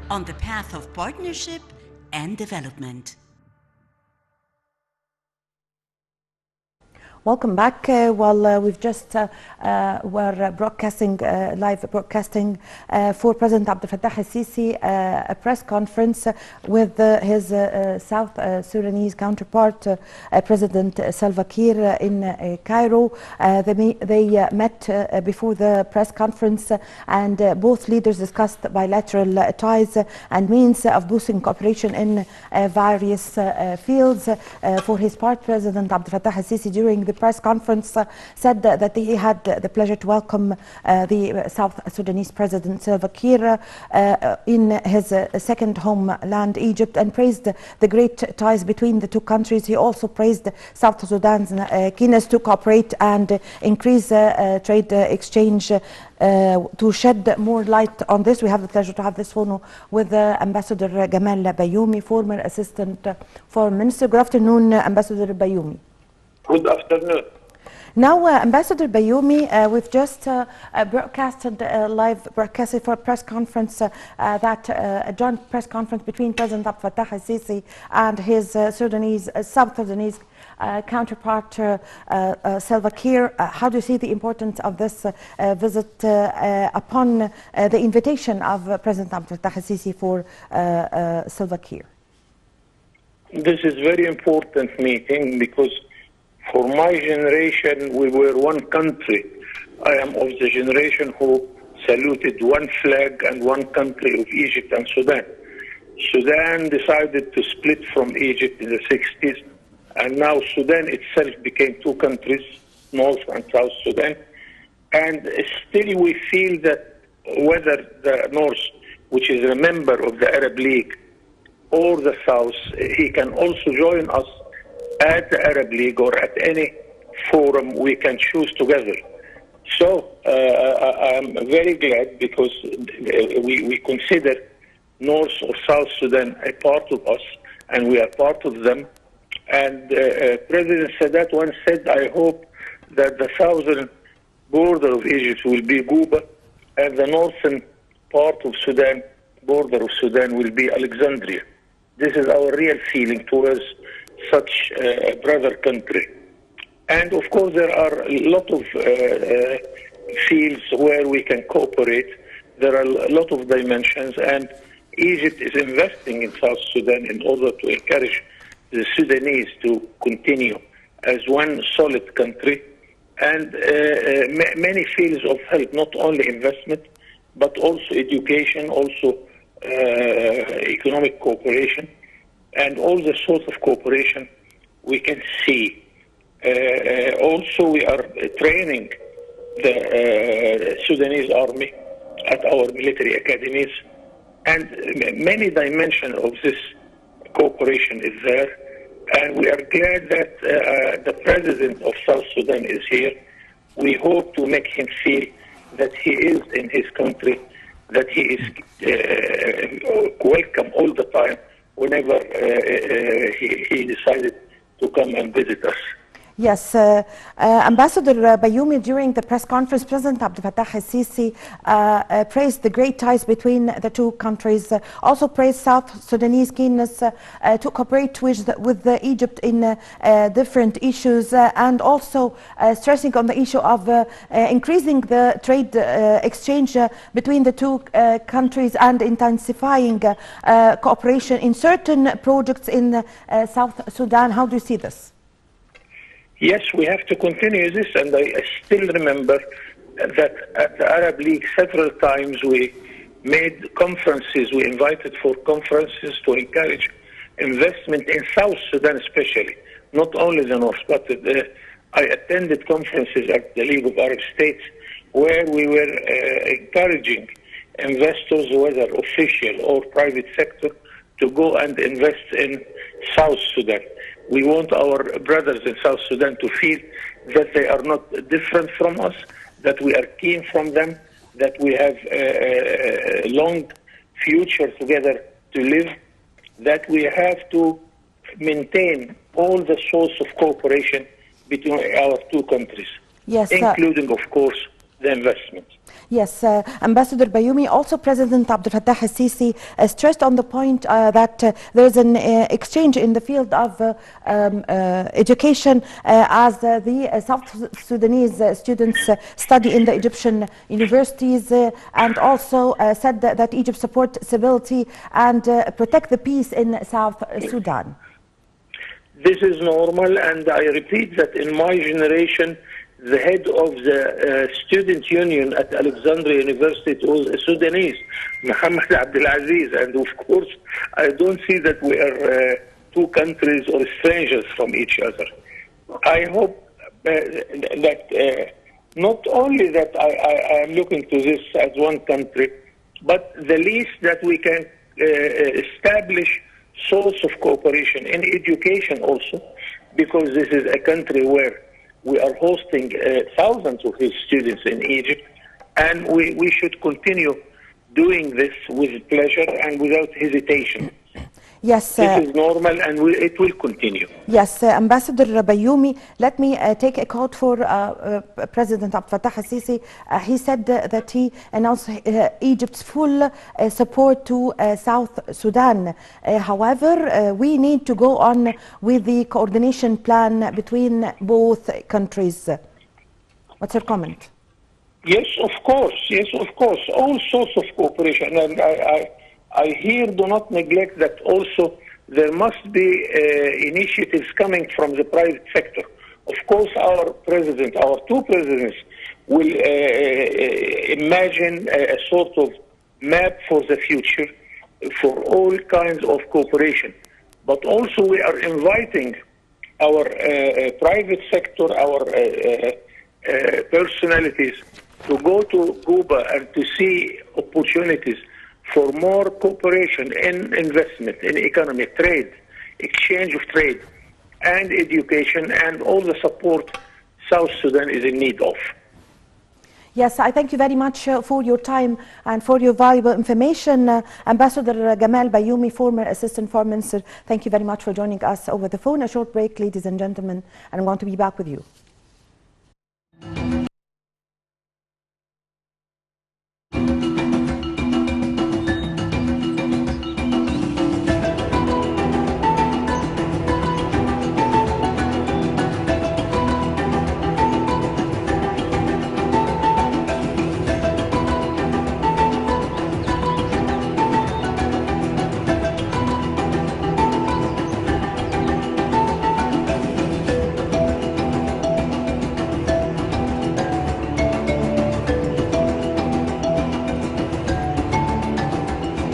on the path of partnership and development. Welcome back. We've just were broadcasting, live broadcasting for President Abdel Fattah al-Sisi, a press conference with his South Sudanese counterpart, President Salva Kiir, in Cairo. They met before the press conference, and both leaders discussed bilateral ties and means of boosting cooperation in various fields. For his part, President Abdel Fattah al-Sisi, during the press conference, said that he had the pleasure to welcome the South Sudanese President Salva Kiir in his second homeland, Egypt, and praised the great ties between the two countries. He also praised South Sudan's keenness to cooperate and increase trade exchange. To shed more light on this, we have the pleasure to have this phone with Ambassador Gamal Bauomy, former Assistant Foreign Minister. Good afternoon, Ambassador Bauomy. Good afternoon. Now, Ambassador Bauomy, we've just broadcasted live broadcasted for a press conference, a joint press conference between President Abdel Fattah al-Sisi and his South Sudanese counterpart, Salva Kiir. How do you see the importance of this visit upon the invitation of President Abdel Fattah al-Sisi for Salva Kiir? This is a very important meeting because for my generation, we were one country. I am of the generation who saluted one flag and one country of Egypt and Sudan. Sudan decided to split from Egypt in the 60s, and now Sudan itself became two countries, North and South Sudan. And still we feel that whether the North, which is a member of the Arab League, or the South, he can also join us at the Arab League or at any forum we can choose together. So I'm very glad because we consider North or South Sudan a part of us, and we are part of them. And President Sadat once said, I hope that the southern border of Egypt will be Guba, and the northern part of Sudan, border of Sudan, will be Alexandria. This is our real feeling towards such a brother country. And of course there are a lot of fields where we can cooperate. There are a lot of dimensions, and Egypt is investing in South Sudan in order to encourage the Sudanese to continue as one solid country. And many fields of help, not only investment, but also education, also economic cooperation, and all the sorts of cooperation we can see. Also, we are training the Sudanese army at our military academies, and many dimensions of this cooperation is there. And we are glad that the president of South Sudan is here. We hope to make him feel that he is in his country, that he is welcome all the time whenever he decided to come and visit us. Yes, Ambassador Bauomy, during the press conference, President Abdel Fattah al-Sisi praised the great ties between the two countries, also praised South Sudanese keenness to cooperate with Egypt in different issues, and also stressing on the issue of increasing the trade exchange between the two countries and intensifying cooperation in certain projects in South Sudan. How do you see this? Yes, we have to continue this, and I still remember that at the Arab League several times we made conferences, we invited for conferences to encourage investment in South Sudan especially, not only the North, but I attended conferences at the League of Arab States where we were encouraging investors, whether official or private sector, to go and invest in South Sudan. We want our brothers in South Sudan to feel that they are not different from us, that we are keen from them, that we have a long future together to live, that we have to maintain all the source of cooperation between our two countries, yes, including, of course, the investment. Yes, Ambassador Bauomy, also President Abdel Fattah al-Sisi stressed on the point that there is an exchange in the field of education as the South Sudanese students study in the Egyptian universities and also said that Egypt support stability and protect the peace in South Sudan. This is normal, and I repeat that in my generation, the head of the student union at Alexandria University was a Sudanese, Mohammed Abdelaziz, and of course, I don't see that we are two countries or strangers from each other. I hope that not only that I am looking to this as one country, but the least that we can establish source of cooperation in education also, because this is a country where we are hosting thousands of his students in Egypt, and we should continue doing this with pleasure and without hesitation. Yes, this is normal, and it will continue. Yes, Ambassador Bauomy, let me take a quote for President Abdel Fattah al-Sisi. He said that he announced Egypt's full support to South Sudan. However, we need to go on with the coordination plan between both countries. What's your comment? Yes, of course. Yes, of course. All sorts of cooperation, and I here do not neglect that also there must be initiatives coming from the private sector. Of course, our president, our two presidents, will imagine a sort of map for the future for all kinds of cooperation. But also we are inviting our private sector, our personalities to go to Cuba and to see opportunities for more cooperation in investment, in economy, trade, exchange of trade, and education, and all the support South Sudan is in need of. Yes, I thank you very much for your time and for your valuable information. Ambassador Gamal Bauomy, former Assistant Foreign Minister, thank you very much for joining us over the phone. A short break, ladies and gentlemen, and I'm going to be back with you.